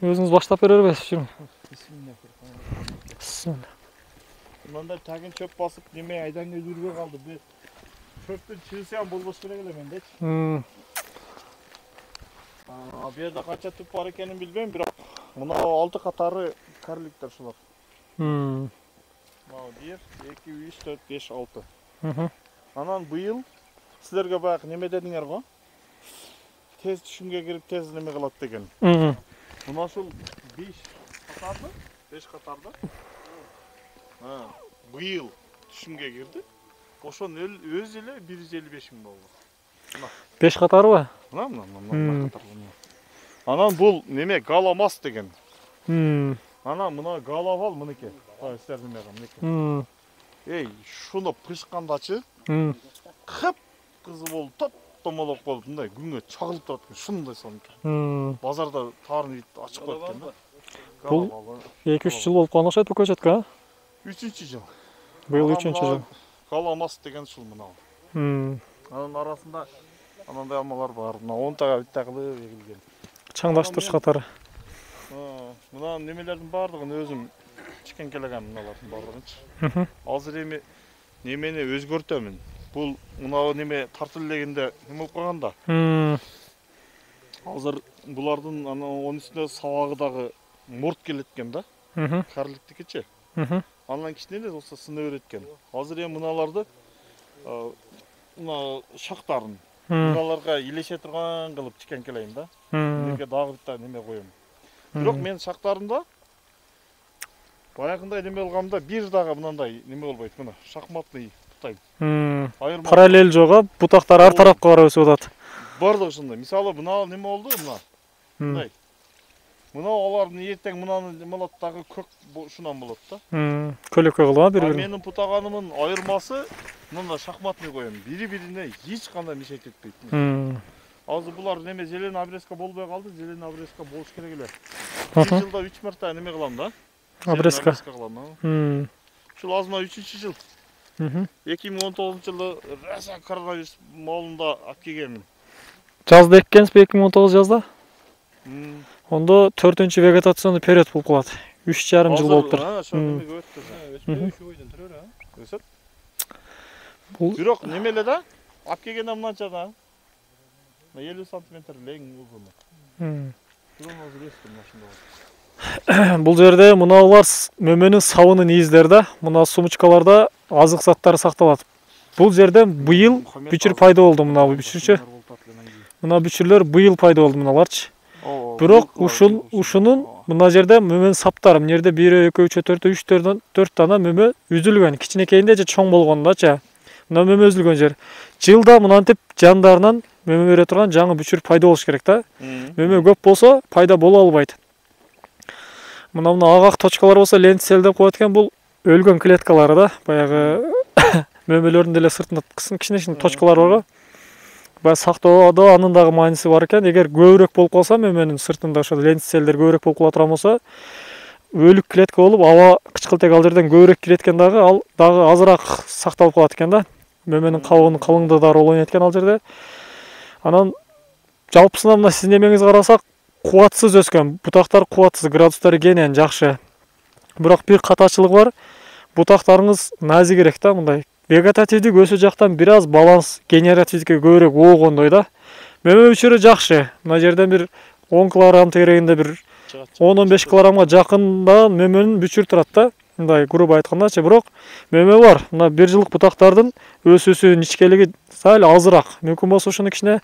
Өзіңіз баштап берер бесіз жүрің. Bismillah. Manda tagin çöp basıp yemeği aydan gözürge kaldı. Bir çöpten çığırsam bulboş bile gelemen de. Bir yerde kaça tüp var ekenin bilmem bir. Buna 6 katarı karlikler şular. 1, 2, 3, 4, 5, 6. Anan bu yıl sizlerge bak neme dedinger go? Tez düşünge girip tez neme kılat degen. Buna şul 5 katardı. 5 katardı. Bu yıl düşünge girdi. Oşon öz ile 155 bin oldu. 5 katarı var. Anan bul neme galamas degen. Anan buna galaval mınıke. İsterdim meğam neke. Ey şunu pışkandaçı. Kıp kızı bol top tomolok bol bunday günge çağılıp turatken şunday sanki. Bazarda tarın açık koyatken da. Бұл 2-3 жыл болып қалған ұқсайды бұл көшетке, а? 3-ші жыл. Биыл 3-ші жыл. Қаламас деген жыл мынау. Аның арасында анандай алмалар бар. Мына 10 таға бит тағылы егілген. Чаңдаштырыш қатары. Мына немелердің барлығын өзім чекен келеген мыналардың барлығыншы. Азыр еме немені өзгөртемін. Бұл мынау неме тартылегенде неме болып қалғанда. Азыр бұлардың оның үстінде сабағыдағы мұрт келеткен да, кәрілікті кетші. Анан кішіне де осы сыны өреткен. Азыр ең мұналарды, шақтарын, мұналарға елеше тұрған қылып чекен келейін да. Неге дағыртта неме қойым. Бірақ мен шақтарында, баяғындай неме olғамда бір дағы мұнандай неме болбайды. Мұна шахматный бұтайым. Параллель жоға, бұтақтар ар тарапқа қарай өсіп отады. Барлығы шындай. Мысалы, мұна неме oldu мұна. Мына олардың ертең мынаны молаттағы көк шунан болады да. Көлекке қылыма бір-бірін. Менің пұтағанымын айырмасы мында шахматный қоям. Бері-біріне ешқандай мешайт етпейді. Азы бұлар неме зелен обрезка болбай қалды, зелен обрезка болуш керек еле. Bir жылда 3 марта неме қылам да. Обрезка. Шул азына 3-ші жыл. 2019 жылы рәсә коронавирус малында алып келгенмін. Жазда еккенсіз бе 2019 жазда? Onda 4-cü vegetasiyalı periyot bulup kaladı. 3,5 jıl bolup tur. Бирок немеле да? Алып келгенде мынанча да. 50 сантиметр лең узуну. Бұл жерде мынаулар мөмөнүн сабынын издери да, мына сумочкаларда азык заттары сакталат. Бұл жерде быйыл бүчүр пайда болду мына бүчүрчү. Мына бүчүрлөр быйыл пайда болду мыналарчы. Бирок ушунун мына жерде мөмөн саптары, мына жерде 1, 2, 3, 4, 4 дана мөмө үзүлгөн. Кичинекейинде же чоң болгондачы. Мына мөмө үзүлгөн жер. Жылда мынантип жандарынан мөмө бере турган жаңы бүчүр пайда болуш керек да. Мөмө көп болсо пайда боло албайт. Мына агак точкалар болсо лентицель деп коет экен, бул өлгөн клеткалары да, баягы мөмөлөрдүн деле сыртында кичине точкалар бар го. Бай сактоодо анын дагы мааниси бар экен. Эгер көбүрөөк болуп калса, мөмөнүн сыртында ошо лентицелдер көбүрөөк болуп кала турган болсо, өлүк клетка болуп, аба кычкылтек ал жерден көбүрөөк киреткен дагы, ал дагы азыраак сакталып калат экен да. Мөмөнүн кабыгынын калыңдыгы рол ойнойт экен ал жерде. Анан жалпысына мына сиздин эмеңизди карасак, кубатсыз өскөн. Бутактар кубатсыз, градустары кенен жакшы. Бирок бир катачылыгы бар. Бутактарыңыз назигирээк да, мындай вегетативдик өсүү жактан бир аз баланс генеративдикке көбүрөөк оогондой да. Мөмө бүчүрү жакшы. Мына жерден бир 10 кг тегерегинде бир 10-15 кг жакында мөмөнүн бүчүр турат да. Мындай грубо айткандачы, бирок мөмө бар. Мына 1 жылдык бутактардын өсүүсүнүн ичкелиги сал азыраак. Мүмкүн болсо ушуну кичине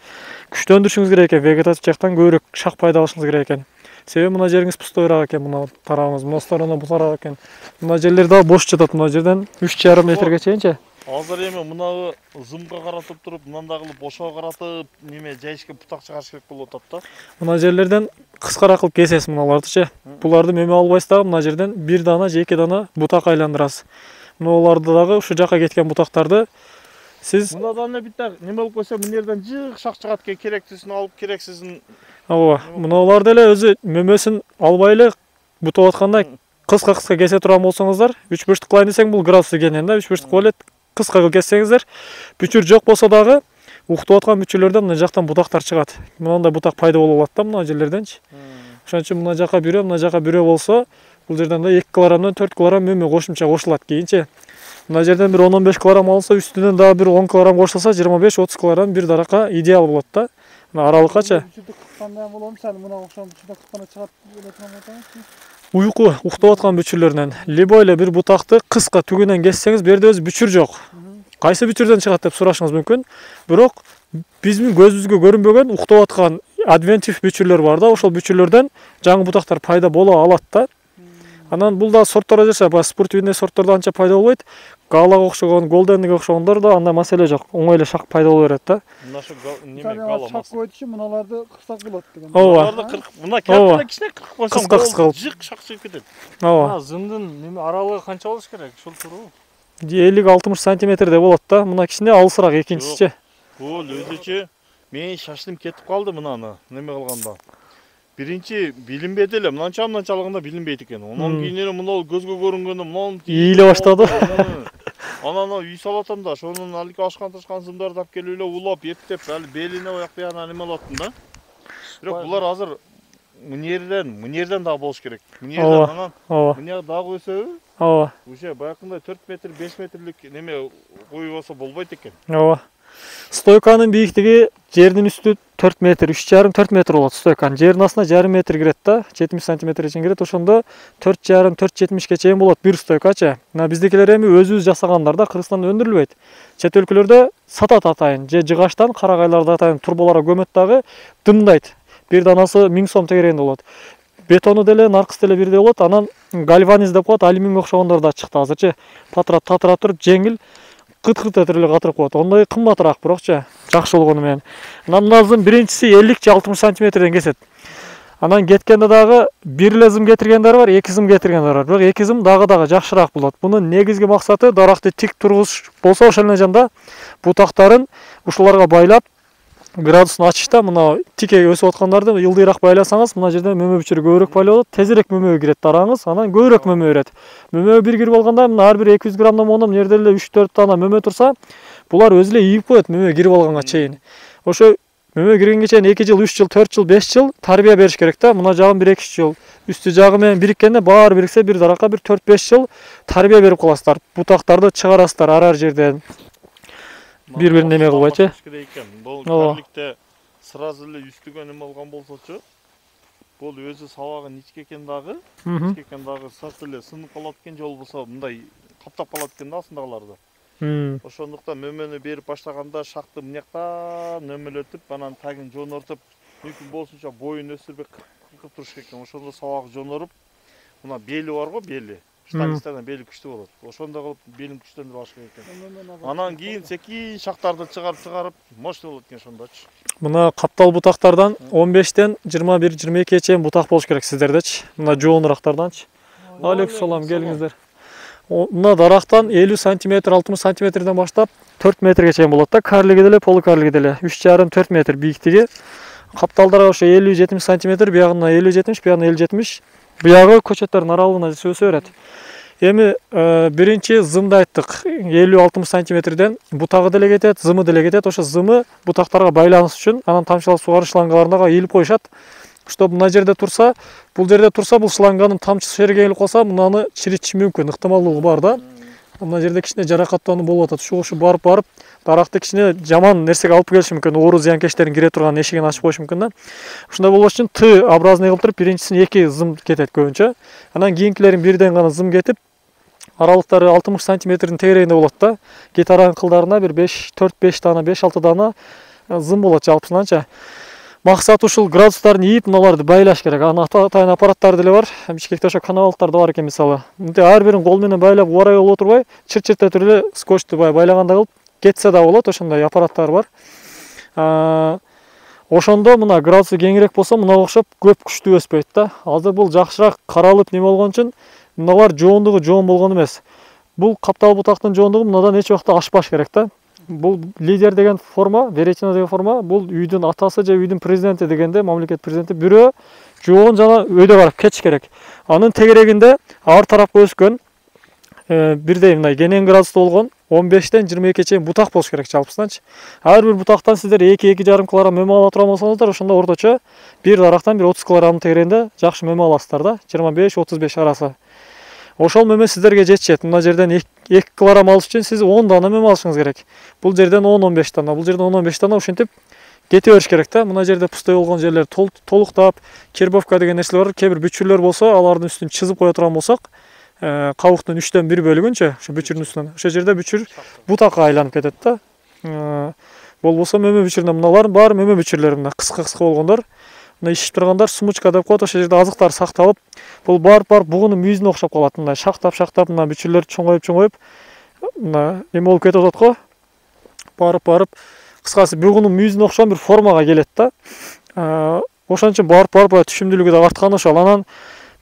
күчтөндүрүшүңүз керек экен, вегетатив жактан көбүрөөк шак пайда алышыңыз керек экен. Себеби мына жериңиз пустойраак экен, мына тарабыңыз, мына сторона бутараак экен. Мына жерлер да бош жатат, мына жерден 3,5 метрге чейинчи. Азыр эми мынагы зымга каратып туруп, мындагы бошоо каратып, неме жайышка бутак чыгарыш керек болуп атат да. Мына жерлерден кыскараак кылып кесесиз мыналардычы. Буларды мөмө албайсыз дагы, мына жерден 1 дана же 2 дана бутак айландырасыз. Мыналарды дагы ушу жака кеткен бутактарды сиз мынадан биттак неме болуп койсо, мына жерден жык шак чыгат экен, керектисин алып, керексизин. Ооба, мыналар деле өзү мөмөсүн албай эле бутап атканда кыска кесе турган болсоңуздар, 3 бурчтук кылайын десең бул градусы кенен да, 3 бурчтук болот. Кыска кылып кессеңиздер, бүчүр жок болсо дагы уктап аткан бүчөлөрдө мына жактан бутактар чыгат. Мынандай бутак пайда болуп алат да мына жерлерденчи. Ошон үчүн мына жака бирөө болсо, бул жерден да 2 килограммдан 4 килограмм мөмө кошумча кошулат. Кийинче мына жерден бир 10-15 килограмм алынса, үстүнөн дагы бир 10 килограмм кошулса, 25-30 килограмм бир даракка идеал болот да. Мына аралыккача. Уктап аткан бүчүрлөрүнөн либо эле бир бутакты кыска түгүнөн кессеңиз, бу жерде өзү бүчүр жок. Кайсы бүчүрдөн чыгат деп сурашыңыз мүмкүн. Бирок биздин көзүбүзгө көрүнбөгөн уктап аткан адвентив бүчүрлөр бар да, ошол бүчүрлөрдөн жаңы бутактар пайда боло алат да. Анан бул да сорттор жаша, спортивный сорттордо анча пайда болбойт. Галага окшогон, голденге окшогондор да андай маселе жок. Оңой эле шак пайда боло берет да. Мынашы неме гала шак койчу, мыналарды кырсак болот деген. Мыналарды 40, мына кертеле кичине 40 койсоң кыска жык шак чыгып кетет. Ооба. Зымдын неме аралыгы канча болуш керек? Ушул туруу. 50-60 сантиметрде болот да. Мына кичине алысыраак экинчисичи. Бул өзүчө мен шашлым кетип калды мынаны неме кылганда. Биринчи билинбеди эле, мынанчалыгында билинбейт экен. Онан кийин эле мына көзгө көрүнгөндө мына ийиле баштады. Анан үй салатам да, ошонун алык ашкан зымдарды алып келип эле улап, эптеп, али белине ояк буягына неме алаттым да. Бирок булар азыр мынерден дагы болуш керек. Мынерден анан мына дагы өсөбү? Ооба. Уже баягындай 4 метр, 5 метрлик неме коюп болсо болбойт экен. Ооба. Стойканын бийиктиги жердин үстү 4 метр, 3,5-4 метр болот стойканын. Жердин астына 1,5 метр кирет да, 70 сантиметр чейин кирет. Ошондо 4,5-4,70 чейин болот бир стойкачы. Мына биздикилер эми өзүбүз жасагандар да, Кыргызстанда өндүрүлбөйт. Чет өлкөлөрдө сатат атайын, же жыгачтан, карагайларды атайын турболорго көмөт дагы, дымдайт. Бир данасы 1000 сом тегерегинде болот. Бетону деле, наркысы деле бирдей болот. Анан гальваниз деп коет, алюминге окшогондор да чыкты азырчы. Татырап туруп, жеңил кыт-кыт этип эле катырып коет. Ондой кымбатыраак бирокчу, жакшы болгону менен. Анан мына зым биринчиси 50-60 сантиметрден кесет. Анан кеткенде дагы бир эле зым кетиргендер бар, 2 зым кетиргендер бар. Бирок 2 зым дагы жакшыраак болот. Мунун негизги максаты даракты тик тургуз болсо, ошол эле жанда бутактарын ушуларга байлап градусун ачышта, мына тике өсүп аткандарды ылдыйраак байласаңыз, мына жерде мөмө бүчүрү көбүрөөк пайда болот, тезирээк мөмө кирет дараңыз, анан көбүрөөк мөмө берет. Мөмө бир кирип алганда, мына ар бир 200 граммдан мондон жерде эле 3-4 дана мөмө турса, булар өзү эле ийип коет мөмө кирип алганга чейин. Ошо мөмө киргенге чейин 2 жыл, 3 жыл, 4 жыл, 5 жыл тарбия бериш керек да. Мына жагын 1-2 жыл, үстү жагы менен бириккенде баары бириксе бир даракка бир 4-5 жыл тарбия берип каласыздар. Бутактарды чыгарасыздар ар жерден. Бир-бирин неме кылбайчы. Бул карликте сразу эле үстүгө неме алган болсочу, бул өзү сабагын ичке экен дагы, сырт эле сынып калат экен, же болбосо мындай каптап калат экен да астындагыларды. Ошондуктан мөмөнү берип баштаганда шакты мынаяктан нөмөлөтүп, анан тагын жонортуп, мүмкүн болсунча боюн өстүрбөй кылып туруш керек экен. Ошондо сабак жоноруп, мына бели бар го, бели. Штангистардан бели күчтүү болот. Ошондой кылып белин күчтөндүрүп алыш керек экен. Анан кийин секин шактарды чыгарып, мощный болот экен ошондочу. Мына каптал бутактардан 15тен 21-22 чейин бутак болуш керек сиздердечи. Мына жоонурактарданчы. Алейкум салам, келиңиздер. Мына дарактан 50 сантиметр, 60 сантиметрден баштап 4 метрге чейин болот да. Карлиги деле, полукарлиги деле 3,5-4 метр бийиктиги. Капталдарга ошо 50-70 сантиметр, биягына 50-70, биягына 50-70. Биягы көчөттөрдүн аралыгына өсө берет. Эми биринчи зымды айттык. 50-60 сантиметрден бутагы деле кетет, зымы деле кетет. Ошо зымы бутактарга байланыш үчүн анан тамчылап сугарыш шлангаларына ийилип коюшат. Чтоб мына жерде турса, бул шланганын тамчысы жерге келип калса, мынаны чиритиши мүмкүн, ыктымалдуулугу бар да. Мына жерде кичине жаракаттануу болуп атат. Ушу барып даракты кичине жаман нерсеге алып келиши мүмкүн. Оору зыянкечтердин кире турган эшигин ачып коюшу мүмкүн да. Ушундай болбош үчүн Т образный кылып туруп, биринчисин 2 зым кетет көбүнчө. Анан кийинкилерин бирден гана зым кетип, аралыктары 60 сантиметрдин тегерегинде болот да. Гитаранын кылдарына бир 4-5 дана, 5-6 дана зым болот жалпысынанча. Максат ушул градустарын ийип, мыналарды байлаш керек. Анан атайын аппараттар деле бар. Бишкекте ошо канавалыктар да бар экен мисалы. Мынтип ар бирин кол менен байлап, убарай боло турбай, чырт-чырт эле скотчту байлагандай кылып кетсе да болот. Ошондой аппараттар бар. Ошондо мына градусы кеңирээк болсо, мынага окшоп көп күчтүү өспөйт да. Азыр бул жакшыраак каралып неме болгон үчүн мыналар жоондугу жоон болгон эмес. Бул каптал бутактын жоондугу мынадан эч убакта ашпаш керек да. Бул лидер деген форма, веретина деген форма, бул үйдүн атасы же үйдүн президенти дегенде, мамлекет президенти бирөө жоон жана өйдө барып кетиш керек. Анын тегерегинде ар тарапка өскөн бирдей мындай кенен градуста болгон 15-тен 22-ге чейин бутак болуш керек жалпысынанчы. Ар бир бутактан сиздер 2-2,5 килограмм мөмө ала турган болсоңуздар, ошондо орточо бир дарактан бир 30 килограмм тегерегинде жакшы мөмө аласыздар да, 25-35 арасы. Ошол мөмө сиздерге жетишет. Мына жерден 2 килограмм алыш үчүн сиз 10 дана мөмө алышыңыз керек. Бул жерден 10-15 дана, бул жерден 10-15 дана ошентип кете бериш керек да. Мына жерде пустой болгон жерлер толуктап, кербовка деген нерселер бар. Кээ бир бүчүрлөр болсо, алардын үстүн чызып кое турган болсок, кабыктын 3төн 1 бөлүгүнчө ошо бүчүрдүн үстүнөн. Ошол жерде бүчүр бутакка айланып кетет да. Болбосо мөмө бүчүрүнө мыналар баары мөмө бүчүрлөр мына кыска болгондор. Мына ишип тургандар сумочка деп коет. Ошол жерде азыктар сакталып, бул барып бугунун мүйүзүнө окшоп калат. Мына шактап мына бүчүрлөр чоңоюп, мына эме болуп кетип атат го. Барып кыскасы бугунун мүйүзүнө окшогон бир формага келет да. Ошон үчүн барып түшүмдүүлүгү да арткан ошол. Анан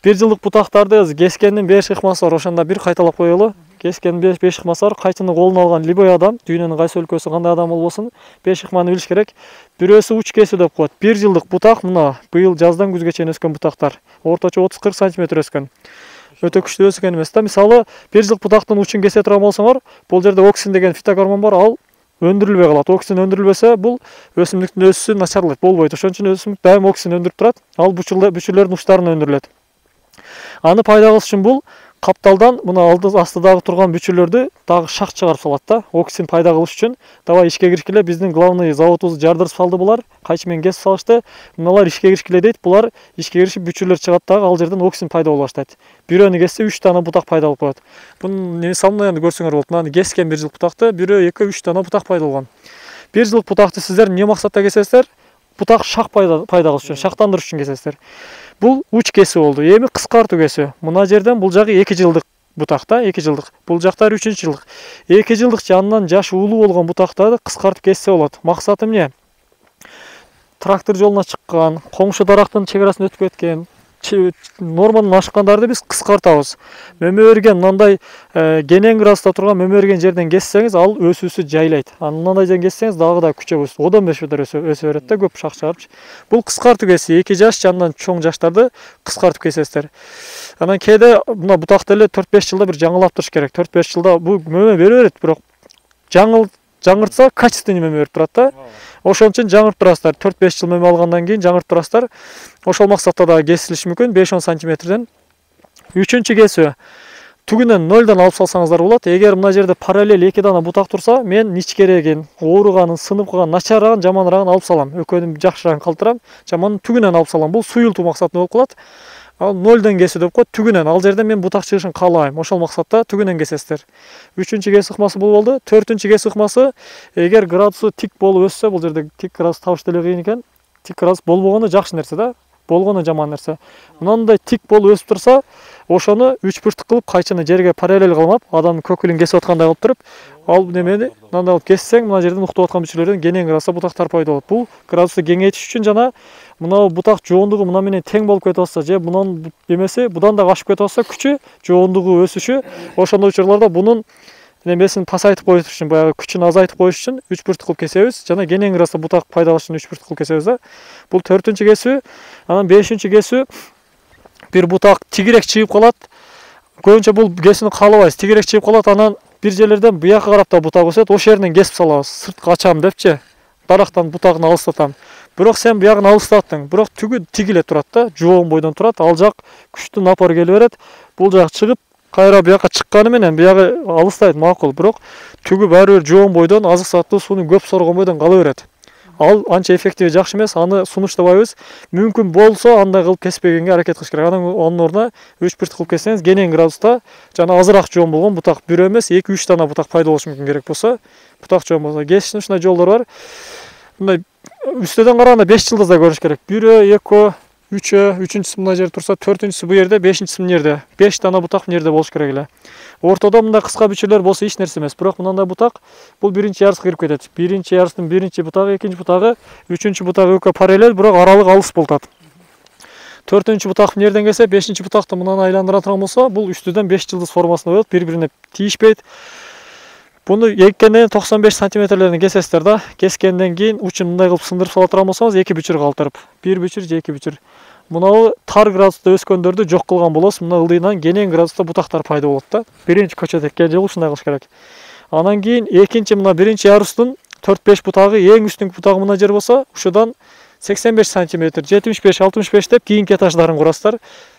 1 жылдык бутактарды кескендин 5 ыкмасы бар. Ошондо бир кайталап коелу. Кескендин 5 ыкмасы бар. Кайчыны колуна алган любой адам, дүйнөнүн кайсы өлкөсү кандай адам болбосун, 5 ыкманы билиш керек. Бирөөсү уч кесүү деп коет. 1 жылдык бутак мына быйыл жаздан күзгө чейин өскөн бутактар. Орточо 30-40 см өскөн. Өтө күчтүү өскөн эмес да. Мисалы 1 жылдык бутактын учун кесе турган болсоңор, бул жерде оксин деген фитогормон бар, ал өндүрүлбөй калат. Оксин өндүрүлбөсө, бул өсүмдүктүн өсүшү начарлайт, болбойт. Ошон үчүн өсүмдүк дайым оксин өндүрүп турат. Ал бүчүрлөрдүн учтарына өндүрүлөт. Аны пайда кылыш үчүн бул капталдан мына астыдагы турган бүчүрлөрдү дагы шак чыгарып салат да. Оксин пайда кылыш үчүн давай ишке киришкиле, биздин главный заводубузду жардырып салды булар. Кайчы менен кесип салышты. Мыналар ишке киришкиле дейт. Булар ишке киришип бүчүрлөр чыгат дагы, ал жерден оксин пайда боло баштайт. Бирөөнү кессе 3 дана бутак пайда болуп коет. Бунун мисалын енді көрсөңөр болот. Мына кескен 1 жылдык бутакты, бирөө 2-3 дана бутак пайда болгон. 1 жылдык бутакты сиздер эмне максатта кесесиздер? Бутак шак пайда кылыш үчүн, шактандырыш үчүн кесесиздер. Бул уч кесүү болду. Эми кыскартуу кесүү. Мына жерден бул жагы 2 жылдык бутак да, 2 жылдык. Бул жактар 3 жылдык. 2 жылдык жанынан жашы улуу болгон бутактарды кыскартып кессе болот. Максаты эмне? Трактор жолуна чыккан, коңшу дарактын чек арасын өтүп кеткен, нормадан ашкандарды биз кыскартабыз. Мөмө өрген мындай генен градуста турган мөмө өрген жерден кессеңиз, ал өсүүсү жайлайт. Анан мындай жерден кессеңиз дагы да күчөп өсөт. Одан бешбетер өсө берет да, көп шак чыгарып. Бул кыскартуу кесүү. 2 жаш жанынан чоң жаштарды кыскартып кесесиздер. Анан кээде мына бутакты эле 4-5 жылда бир жаңылап туруш керек. 4-5 жылда бул мөмө бере берет, бирок жаңыртса качественный мөмө берип турат да. Ошон үчүн жаңыртып турасыздар. 4-5 жыл мөмө алгандан кийин жаңыртып турасыздар. Ошол максатта да кесилиши мүмкүн 5-10 см. Үчүнчү кесүү. Түгүнөн 0-дан алып салсаңыздар болот. Эгер мына жерде параллель 2 дана бутак турса, мен ичкерегин, ооруганын, сынып калган, начаррагын, жаманрагын алып салам. Экөөнүн жакшырагын калтырам, жаманын түгүнөн алып салам. Бул суюлтуу максатында болуп калат. Ал 0-дан кесүү деп коет, түгүнөн. Ал жерде мен бутак чыгышын каалабайм. Ошол максатта түгүнөн кесесиздер. 3-кесүү ыкмасы бул болду. 4-кесүү ыкмасы, эгер градусу тик болуп өссө, бул жерде тик градус табыш деле кыйын экен. Тик градус болбогону жакшы нерсе да, болгону жаман нерсе. Мындай тик болуп өсүп турса, ошону 3 бұртык кылып, кайчыны жерге параллель кылмап, адамдын көкүлүн кесип аткандай кылып туруп, ал немени мындай кылып кессең, мына жерден уктап аткан бүчүрлөрдөн генен градуста бутактар пайда болот. Бул градусту кеңейтиш үчүн жана мына бутак жоондугу мына менен тең болуп кетип атса, же мунун эмеси будан да ашып кетип атса, күчү, жоондугу өсүшү, ошондой учурларда бунун немесин пасайтып коюш үчүн, баягы күчүн азайтып коюш үчүн 3 бұртык кылып кесебиз. Жана кенен градуста бутак пайдалаш үчүн 3 бұртык кылып кесебиз да. Бул 4-кесүү. Анан 5-кесүү. Бир бутак тигирээк чыгып калат. Көбүнчө бул кесүүнү каалабайбыз. Тигирээк чыгып калат, анан бир жерлерден буяка карап да бутак өсөт. Ошол жерден кесип салабыз. Сырткы ачам депчи. Дарактан бутагын алыстатам. Бирок сен буягын алыстаттың. Бирок түгү тигиле турат да, жоон бойдон турат. Ал жак күчтүү напор келе берет. Бул жак чыгып, кайра буяка чыкканы менен буягы алыстайт, макул. Бирок түгү баары бир жоон бойдон, азык саттуу сууну көп соргон бойдон кала берет. Ал анча эффективи жакшы эмес, аны сунуштабайбыз. Мүмкүн болсо андай кылып кеспегенге аракет кылыш керек. Анан анын ордуна 3 бұртык кылып кессеңиз, кенен градуста жана азыраак жоон болгон бутак, бирөө эмес 2-3 дана бутак пайда болушу мүмкүн керек болсо, бутак жоон болсо. Кесиштин ушундай жолдору бар. Мындай үстөдөн караганда 5 жылдыз да көрүш керек. Бирөө, экөө, үчөө, үчүнчүсү мына жер турса, төртүнчүсү бу жерде, бешинчиси мына жерде. 5 дана бутак мына жерде болуш керек эле. Ортодо мындай кыска бүчүрлөр болсо эч нерсе эмес. Бирок мындай бутак бул биринчи ярыска кирип кетет. Биринчи ярыстын биринчи бутагы, экинчи бутагы, үчүнчү бутагы экөө параллель, бирок аралык алыс болуп атат. 4-кесүү бутак мына жерден келсе, 5-кесүү бутакты мындан айландыра турган болсо, бул үстүдөн 5 жылдыз формасында болот, бири-бирине тийишпейт. Буну эккенден 95 см кесесиздер да. Кескенден кийин учун мындай кылып сындырып сала турган болсоңуз, 2 бүчүр калтырып, 1 бүчүр же 2 бүчүр. Мынау тар градуста өскөндөрдү жок кылган болосуз. Мына ылдыйынан кенен градуста бутактар пайда болот да. Биринчи көчөт эккен жолу ушундай кылыш керек. Анан кийин экинчи мына биринчи ярустун 4-5 бутагы эң үстүнкү бутагы мына жер болсо, ушудан 85 см, 75-65 деп кийинки этаждарын курасыздар.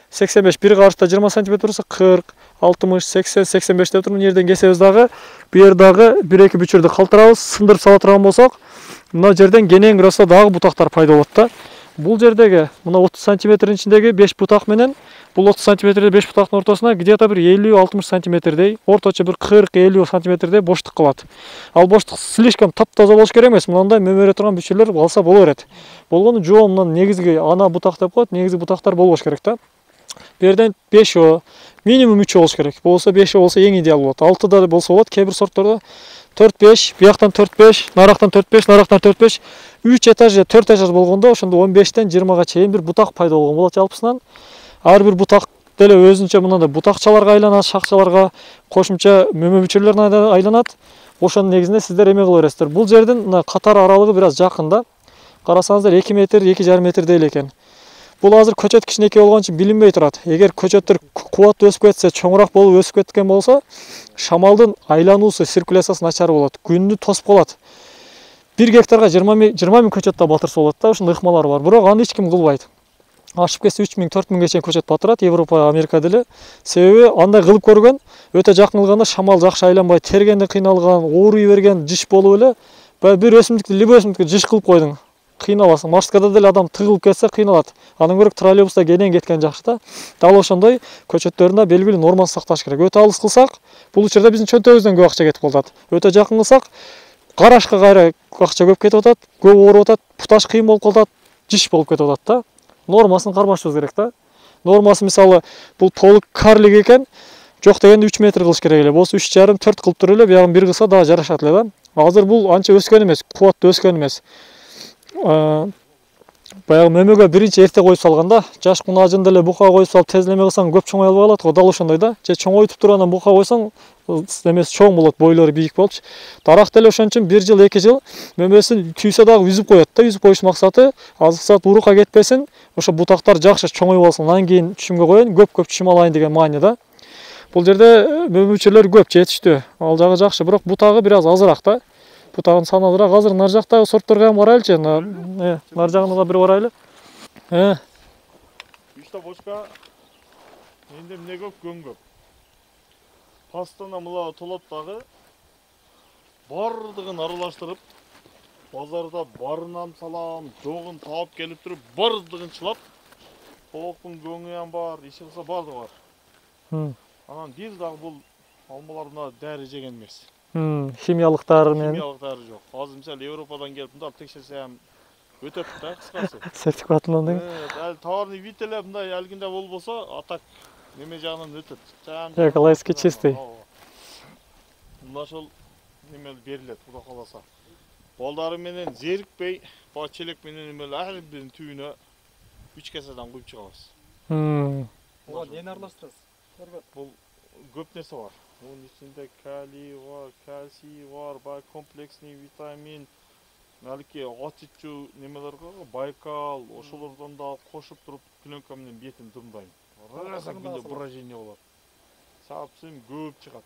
85 бир карышта 20 см болсо 40, 60, 80, 85 деп туруп мына жерден кесебиз дагы. Бу жер дагы 1-2 бүчүрдү калтырабыз, сындырып сала турган болсок, мына жерден кенен кыраса дагы бутактар пайда болот да. Бул жердеги мына 30 см ичиндеги 5 бутак менен бул 30 см 5 бутактын ортосуна где-то бир 50-60 см орточо бир 40-50 см боштук калат. Ал боштук слишком таптаза болуш керек эмес. Мындай мөмөрө турган бүчүрлөр алса боло берет. Болгону жоомунан негизги ана бутак деп коет, негизги бутактар болбош керек да. Бу жерден 5 минимум 3 болуш керек. Болсо 5 болсо эң идеал болот. 6 да болсо болот. Кээ бир сорттордо 4-5, бияктан 4-5, нарактан 4-5, нарактан 4-5, 3 этаж же 4 этаж болгондо ошондо 15тен 20га чейин бир бутак пайда болгон болот жалпысынан. Ар бир бутак деле өзүнчө мындай бутакчаларга айланат, шакчаларга, кошумча мөмө бүчүрлөрүнө айланат. Ошонун негизинде сиздер эме кыла бересиздер. Бул жердин мына катар аралыгы бир аз жакын да. Карасаңыздар 2 метр, 2,5 метр дейли экен. Бул азыр көчөт кичинекей болгон үчүн билинбей турат. Эгер көчөттөр кубат өсүп кетсе, чоңураак болуп өсүп кеткен болсо, шамалдын айлануусу, циркуляциясы начар болот. Күндү тосуп калат. 1 гектарга 20 000 көчөт да батырса болот да, ушундай ыкмалар бар. Бирок аны эч ким кылбайт. Ашып кетсе 3000, 4000ге чейин көчөт батырат Европа, Америка деле. Себеби андай кылып көргөн, өтө жакын кылганда шамал жакшы айланбай, тергенде кыйналган, ооруй берген, жиш болуп эле, бир өсүмдүктү, любой өсүмдүктү жиш кылып койдуң. Кыйналасың. Марскада деле адам тыгылып кетсе кыйналат. Андан көрө троллейбуста кенен кеткен жакшы да. Дал ошондой көчөттөрдүн да белгилүү нормасын сакташ керек. Өтө алыс кылсак, бул учурда биздин чөнтөгүбүздөн көп акча кетип калат. Өтө жакын кылсак, карашка кайра акча көп кетип атат, көп ооруп атат, путаш кыйын болуп калат, жиш болуп кетип атат да. Нормасын кармашыбыз керек да. Нормасы мисалы бул толук карлик экен, жок дегенде 3 метр кылыш керек эле. Болсо 3,5, 4 кылып туруп эле, биягын бир кылса дагы жарашат эле да. Азыр бул анча өскөн эмес, кубаттуу өскөн эмес. Баягы мөмөгө биринчи эрте коюп салганда, жаш кунажын деле бука коюп салып тез эме кылсаң көп чоңой албай калат го, дал ошондой да. Же чоңойтуп тургандан бука койсоң, эмеси чоң болот, бойлору бийик болчу. Дарак деле ошон үчүн 1 жыл, 2 жыл мөмөсүн түйсө дагы үзүп коет да. Үзүп коюш максаты азык саат урукка кетпесин, ошо бутактар жакшы чоңоюп алсын. Андан кийин түшүмгө коеюн, көп түшүм алайын деген маани да. Бул жерде мөмө бүчүрлөр көп, жетиштүү. Ал жагы жакшы, бирок бутагы бир аз азыраак да. Бутагын саны азыраак. Азыр нар жактагы сортторго ham барайлычы. Нар жагына да бир барайлы. Иште бошка менде эмне көп, көң көп. Пастана мына толоттагы бардыгын аралаштырып, базарда барынан салам, жогун таап келип туруп, бардыгын чылап, толоктун көңү ham бар, иши кылса бардыгы бар. Анан бир дагы бул алмаларына дәрі жеген эмес. Химиялыктары менен. Химиялыктары жок. Азыр мисалы Европадан келип мындай текшерсем өтөт да, кыскасы. Сертификатынан деген. Ал товарный вид эле мындай алгинде болбосо, атак неме жагынан өтөт. Экологически чистый. Мына ошол неме берилет, Кудай кааласа. Балдары менен зерикпей, ба челек менен эмеле ар бирин түбүнө 3 кеседен куюп чыгабыз. Буга нени аралаштырасыз? Бул көп нерсе бар. Bunun içinde kaliy var, kalsiy var, komplексный vitamin, balki ачычу nemeler var, Baykal, ошолордон да кошуп туруп пленка менен бетин дымдайм. Раза күндө брожение болот. Сапсым көп чыгат.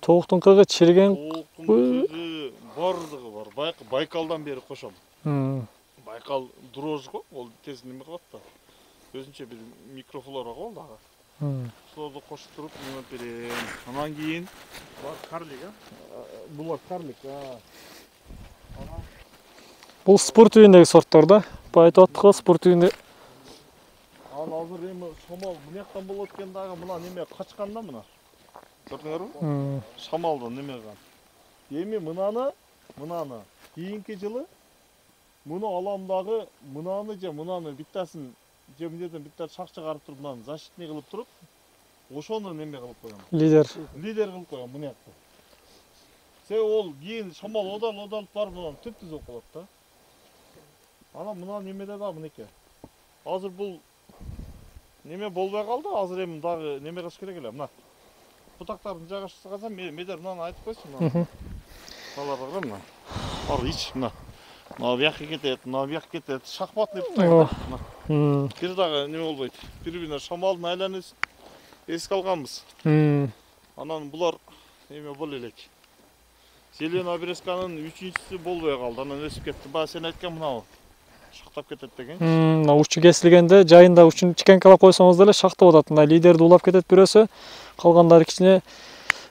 Тоуктун кыгы чирген, бардыгы бар. Байкалдан бери кошом. Байкал дрожь го, ол тез неме кылат да. Өзүнчө бир микрофлора го дагы. Соларды кошуп туруп неме берем. Анан кийин бар карлик, булар карлик. Бул спорт үйүндөгү сорттор да. Айтып аттык го спорт үйүндө. Ал азыр эми шамал мынаяктан болот экен дагы, мына неме качкан да мына. Көрдүңөрбү? Шамалдан неме кылган. Эми мынаны кийинки жылы муну аламдагы мынаны биттасын же мындайдан биттер шак чыгарып туруп мынаны защитный кылып туруп, ошону неме кылып койгон. Лидер кылып койгон мынакты. Себеби ол кийин шамал одалып барып мынаны түп-түз болуп калат да. Анан мына немеде да мынеке. Азыр бул неме болбой калды, азыр эми дагы неме кылыш керек эле мына. Бутактарын жайгаштырсам, медер мынаны айтып койсун мына. Аларга кара мына. Ал ич мына. Мына бияққа кетет, мына бияққа кетет. Шахматный бутак. Бир дагы неме болбойт. Бири-бирине шамалдын айланып эске алганбыз. Анан булар неме боло элек. Зелен обрезканын 3-чүсү болбой калды. Анан өсүп кетти. Баа сен айткан мынау шактап кетет деген. Мына учу кесилгенде жайында учун чикенкалап койсоңуз деле шактап атат. Мына лидерди улап кетет бирөөсү, калгандары кичине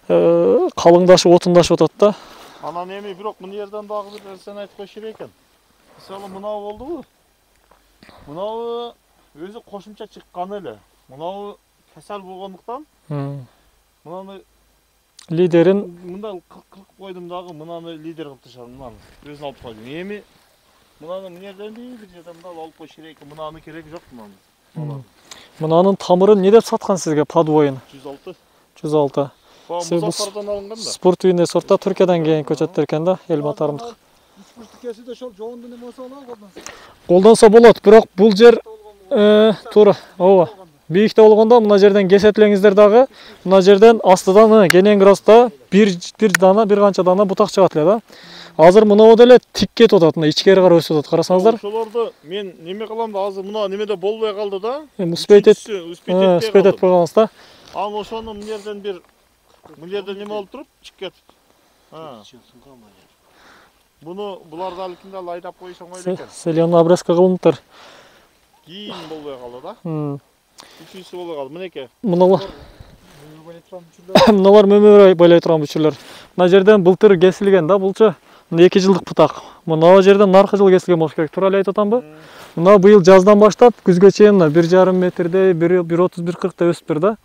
калыңдашып, отундашып атат да. Анан эми бирок мына жерден дагы бир нерсени айтып коюш керек экен. Мисалы мынау болдубу? Мынау өзү кошумча чыкканы эле. Мынау кесел болгондуктан мынаны Лидерин мындай кылып койдум дагы, мынаны лидер кылып ташадым, мынаны өзүн алып койдум. Эми мынаны мына жерден бир жерден мына алып коюш керек, мынаны кереги жок мынаны. Мынанын тамырын не деп саткан сизге подвоин? 106. 106. Музаффардан алынган да. Спорт үйүнө сортта Түркиядан келген көчөттөр экен да, эл матарымдык. Кесиде ошол жоонду неме болсо алат. Колдонсо болот, бирок бул жер туура, ооба. Бийикте болгондо мына жерден кесетлеңиздер дагы, мына жерден астыдан кенен гроста бир канча дана бутак чыгат эле да. Азыр мынау деле тик кетип атат, мына ичкери карап өсүп атат. Карасаңыздар. Ошолорду мен неме кылам да, азыр мына немеде болбой калды да. Успеть этпей калганбыз да. Ал ошону мына жерден бир мына жерден неме болуп туруп чыгып кетип. Буну буларды алкинде айдап коюш оңой экен. Селен обрезка кылыныптыр. Кийин болбой калды да. Үчүнчүсү болбой калды. Мынеке. Мыналар мөмө байлай турган бүчүрлөр. Мына жерден былтыр кесилген да, булчу. 2 жылдык бутак. Мына жерден наркы жыл кесилген болуш керек. Туура эле айтып атамбы? Мына быйыл жаздан баштап күзгө чейин 1,5 метрдей, 1,30-1,40 өсүптүр да.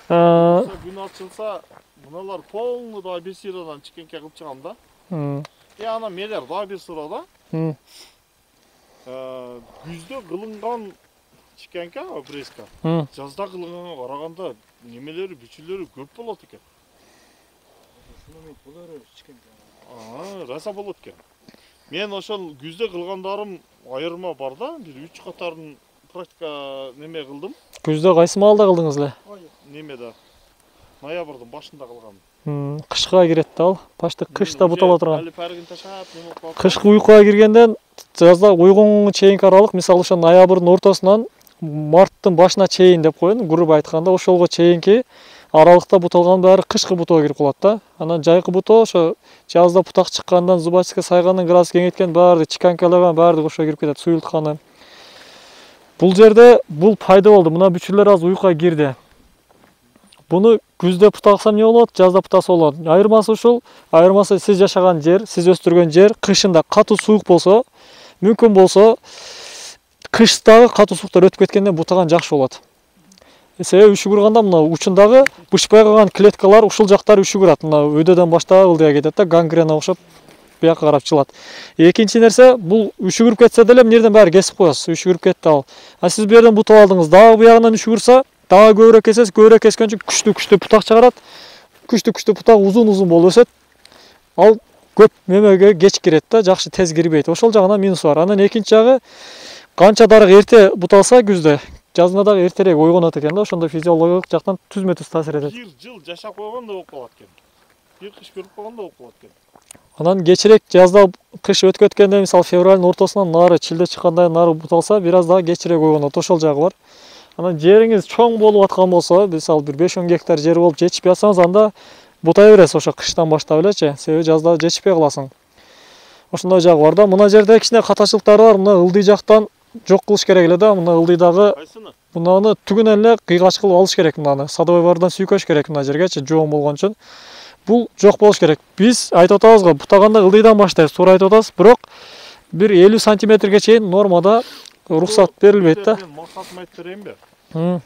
Күн ачылса, мыналар полный да бир сырадан чикенке кылып чыгам да. Ана мелер да бир сыра да. Күздө кылынган чикенке обрезка. Жазда кылынганга караганда немелери, бүчүлөрү көп болот экен. Раса болот экен. Мен ошол күздө кылгандарым айырма бар да, бир 3 катарын практика неме кылдым. Күздө кайсы маалда кылдыңыз эле? Немеде. Ноябрдын башында кылгам. Кышка кирет да ал. Башта кышта бутала турган. Али парыгын ташап, неме кылып. Кышкы уйкуга киргенден жазда уйгонго чейинки аралык, мисалы ошо ноябрдын ортосунан марттын башына чейин деп коеюн, грубо айтканда, ошолго чейинки аралыкта буталган баары кышкы бутоо кирип калат да. Анан жайкы бутоо ошо жазда бутак чыккандан, зубачка сайгандан, градус кеңейткен баары чиканкалаган баары ошо кирип кетет, суюлтканы. Бул жерде бул пайда болду. Мына бүчүрлөр аз уйкуга кирди. Буну күздө бутаксам не болот, жазда бутаса болот. Айырмасы ушул. Айырмасы сиз жашаган жер, сиз өстүргөн жер кышында катуу суук болсо, мүмкүн болсо кыштагы катуу сууктар өтүп кеткенде бутаган жакшы болот. Себеби үшүгүрганда мына учундагы бышпай калган клеткалар ушул жактары үшүгүрат. Мына өйдөдөн баштап ылдыга кетет да, гангрена окшоп бияка карап чыгат. Экинчи нерсе, бул үшүгүрүп кетсе деле мына жерден баары кесип коесуз. Үшүгүрүп кетти ал. А сиз бу жерден бутап алдыңыз, дагы буягынан үшүгүрсө, дагы көбүрөөк кесесиз, көбүрөөк кескенче күчтүү бутак чыгарат. Күчтүү бутак узун болуп өсөт. Ал көп мемеге кеч кирет да, жакшы тез кирбейт. Ошол жагынан минусу бар. Анан экинчи жагы, канча дарык эрте буталса күздө, жазында дагы эртерээк ойгонот экен да, ошондо физиологиялык жактан түзмө-түз таасир этет. Бир жыл жашап койгон да болуп калат экен. Бир кыш көрүп койгон да болуп калат экен. Анан кечирээк жазда кыш өтүп кеткенде, мисалы февралдын ортосунан нары, чилде чыккандай нары буталса, бир аз дагы кечирээк ойгонот, ошол жагы бар. Анан жериңиз чоң болуп аткан болсо, мисалы бир 5-10 гектар жер болуп жетишпей атсаңыз, анда бутай бересиз ошо кыштан баштап элечи, себеби жазда жетишпей каласың. Ошондой жагы бар да. Мына жерде кичине катачылыктары бар. Мына ылдый жактан жок кылыш керек эле да. Мына ылдыйдагы мынаны түгүнөн эле кыйгач кылып алыш керек мынаны. Садовой бардан сүйкөш керек мына жергечи, жоон болгон үчүн. Бул жок болуш керек. Биз айтып атабыз го, бутаганда ылдыйдан баштайбыз, туура айтып атабыз. Бирок бир 50 сантиметрге чейин нормада уруксат берилбейт да. Мен максатымды айтып берейинби?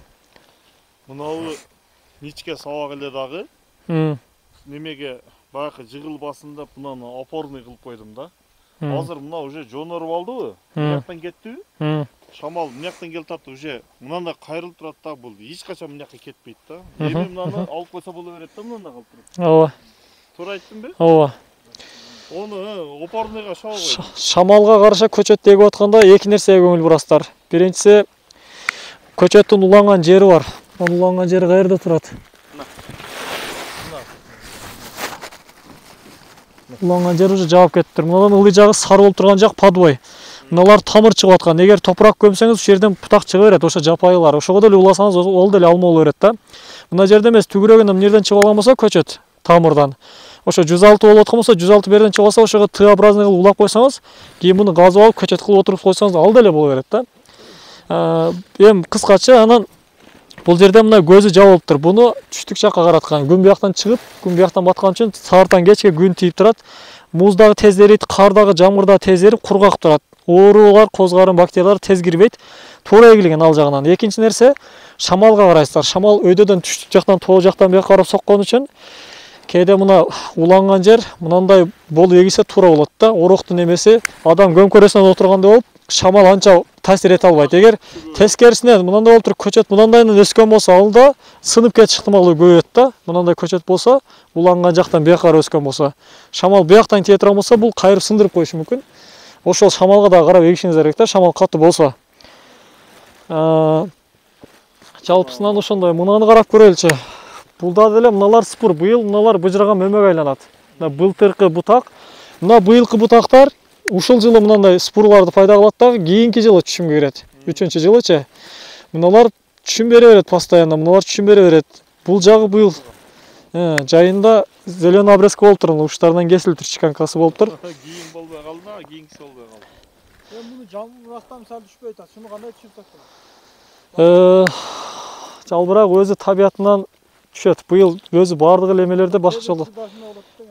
Мынау мичке сабак эле дагы. Немеге баягы жыгыл басында мынаны опорный кылып койдум да. Азыр мына уже жоноруп алдыбы? Мынаяктан кеттиби? Шамал мынаяктан келип тартты, уже мынандай кайрылып турат да, бул эч качан мынакка кетпейт да. Эми мынаны алып койсо боло берет да, мындай калып туруп. Ооба. Туура айттымбы? Ооба. Ону опорныйга шабал койдум. Шамалга каршы көчөт эгип атканда эки нерсеге көңүл бурасыздар. Биринчиси, көчөттүн уланган жери бар. Анын уланган жери каерде турат? Уланган жер уже жаап кеттир. Мынадан ылдый жагы сары болуп турган жак подвой. Мыналар тамыр чыгып аткан. Эгер топурак көмсөңүз, ушул жерден бутак чыга берет, ошо жапайылар. Ошого деле уласаңыз, ол деле алма боло берет да. Мына жерде эмес, түгүрөгүнөн мына жерден чыгып алган болсо көчөт тамырдан. ошо 106 болуп аткан болсо 106 берден чыгып алса ошого Т-образный кылып улап койсоңуз, кийин муну газып алып көчөт кылып отуруп койсоңуз ал деле боло берет да. Эми кыскача анан бул жерде мына көзү жабылыптыр. Буну түштүк жакка караткан. Күн бияктан чыгып, күн бияктан баткан үчүн саартан кечке күн тийип турат. Муздагы тез эрийт, кардагы жамгырда тез эрип, кургак турат. Оорулар, козгарын, бактериялар тез кирбейт. Туура эгилген ал жагынан. Экинчи нерсе, шамалга карайсыздар. Шамал өйдөдөн түштүк жактан, тоо жактан бияка карап соккон үчүн кээде мына уланган жер мынандай болуп эгилсе туура болот да. Ороктун эмеси адам көмкөрөсүнөн отургандай болуп, шамал анча таасир эте албайт. Эгер тескерисине мынандай болуп туруп көчөт мынандайынан өскөн болсо, ал да сынып кетиш ыктымалдыгы көбөйөт да. Мынандай көчөт болсо, уланган жактан бияка карап өскөн болсо, шамал бияктан тие турган болсо, бул кайрып сындырып коюшу мүмкүн. Ошол шамалга да карап эгишиңиз керек да, шамал катуу болсо. Жалпысынан ошондой. Мынаны карап көрөлүчү. Булда деле мыналар спур, быйыл мыналар быжыраган мөмөгө айланат. Мына былтыркы бутак, мына быйылкы бутактар ушул жылы мынандай спурларды пайда кылат дагы, кийинки жылы түшүмгө кирет. 3-жылычы. Мыналар түшүм бере берет постоянно, мыналар түшүм бере берет. Бул жагы быйыл жайында зеленый обрезка болуп тур, уштарынан кесилип тур, чиканкасы болуп тур. Кийин болбой калды, кийинкиси болбой калды. Эми муну жалбырактан мисалы түшпөй атат. Шуну кандай түшүрсөк болот? Жалбырак өзү табиятынан түшөт. Быйыл өзү бардык эле эмелерде башкача болот.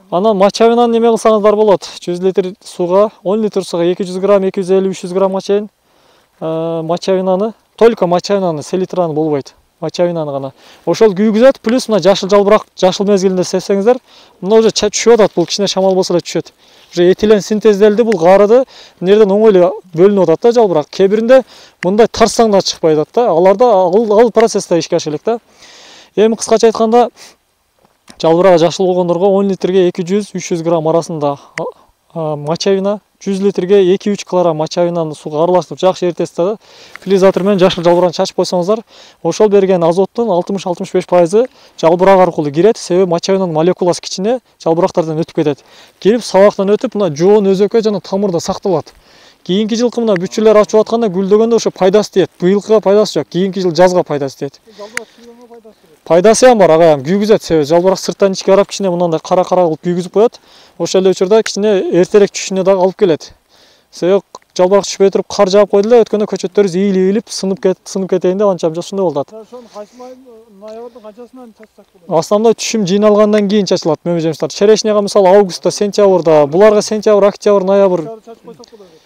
Анан мочавинаны неме кылсаңыздар болот. 100 литр сууга, 10 литр сууга 200 грамм, 250-300 граммга чейин мочавинаны, только мочавинаны, селитраны болбойт. Мочавинаны гана. Ошол күйгүзөт, плюс мына жашыл жалбырак, жашыл мезгилинде сепсеңиздер, мына уже түшүп атат, бул кичине шамал болсо эле түшөт. Уже этилен синтезделди, бул каарыды эмнерден оңой эле бөлүнүп атат да жалбырак. Кээ биринде мындай тарсаң да чыкпай атат да. Аларда ал процессте ишке ашыш элек да. Эми кыскача айтканда, жалбырагы жашыл болгондорго 10 литрге 200-300 грамм арасында мочавина, 100 литрге 2-3 килограмм мочавинаны сууга аралаштырып жакшы эритесиз да. Филизатор менен жашыл жалбырагын чачып койсоңуздар, ошол берген азоттун 60-65% жалбырак аркылуу кирет. Себеби мочавинанын молекуласы кичине, жалбырактардан өтүп кетет. Кирип сабактан өтүп, мына жоон өзөккө жана тамырда сакталат. Кийинки жылкы мына бүчүрлөр ачып атканда, гүлдөгөндө ошо пайдасы тиет. Быйылкыга пайдасы жок, кийинки жыл жазга пайдасы тиет. Жалбырак түшүргөнгө пайдасы бар. Пайдасы ham бар, агайым, күйгүзөт. Себеби жалбырак сырттан ичке карап кичине мындай кара-кара кылып күйгүзүп коет. Ошол эле учурда кичине эртерээк түшүшүнө дагы алып келет. Себеби жалбырак түшпөй туруп кар жаап койду эле, өткөндө көчөттөрүбүз ийилип сынып кетейин деп анча ошондой болуп атат. Ошону кайсы ноябрдын канчасынан чачсак болот? Основной түшүм жыйналгандан кийин чачылат мөмө жемиштер. Черешняга мисалы августта, сентябрда, буларга сентябрь, октябрь, ноябрь. Чачып койсок болот.